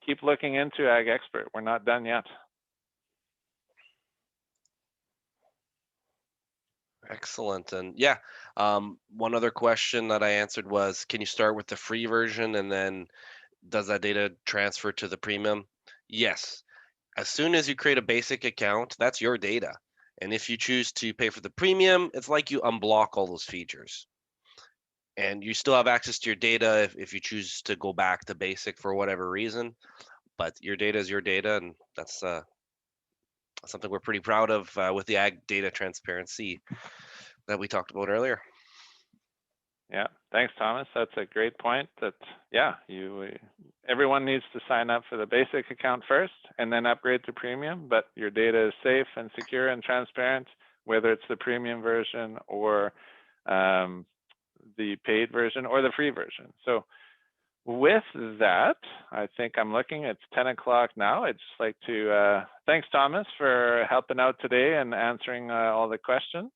keep looking into Ag Expert. We're not done yet. Excellent. And yeah, one other question that I answered was, can you start with the free version and then does that data transfer to the premium? Yes. As soon as you create a basic account, that's your data. And if you choose to pay for the premium, it's like you unblock all those features. And you still have access to your data if you choose to go back to basic for whatever reason. But your data is your data, and that's something we're pretty proud of with the ag data transparency that we talked about earlier. Yeah, thanks, Thomas. That's a great point. That everyone needs to sign up for the basic account first and then upgrade to premium. But your data is safe and secure and transparent, whether it's the premium version or the paid version or the free version. So with that, I think I'm looking, it's 10 o'clock now. I'd just like to thanks, Thomas, for helping out today and answering all the questions.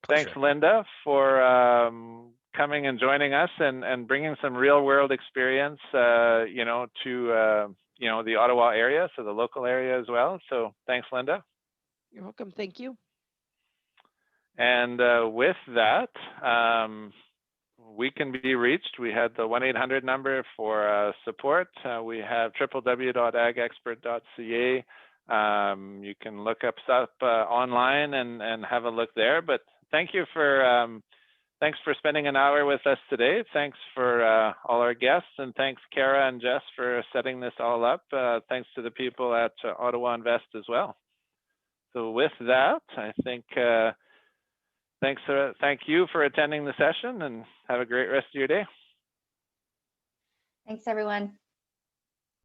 Pleasure. Thanks, Linda, for coming and joining us and bringing some real world experience, to the Ottawa area, so the local area as well. So thanks, Linda. You're welcome. Thank you. And with that, we can be reached. We had the 1-800 number for support. We have www.agexpert.ca. You can look up stuff online and have a look there. But thank you for thanks for spending an hour with us today. Thanks for all our guests, and thanks Kara and Jess for setting this all up. Thanks to the people at Ottawa Invest as well. So with that, I think thank you for attending the session, and have a great rest of your day. Thanks, everyone.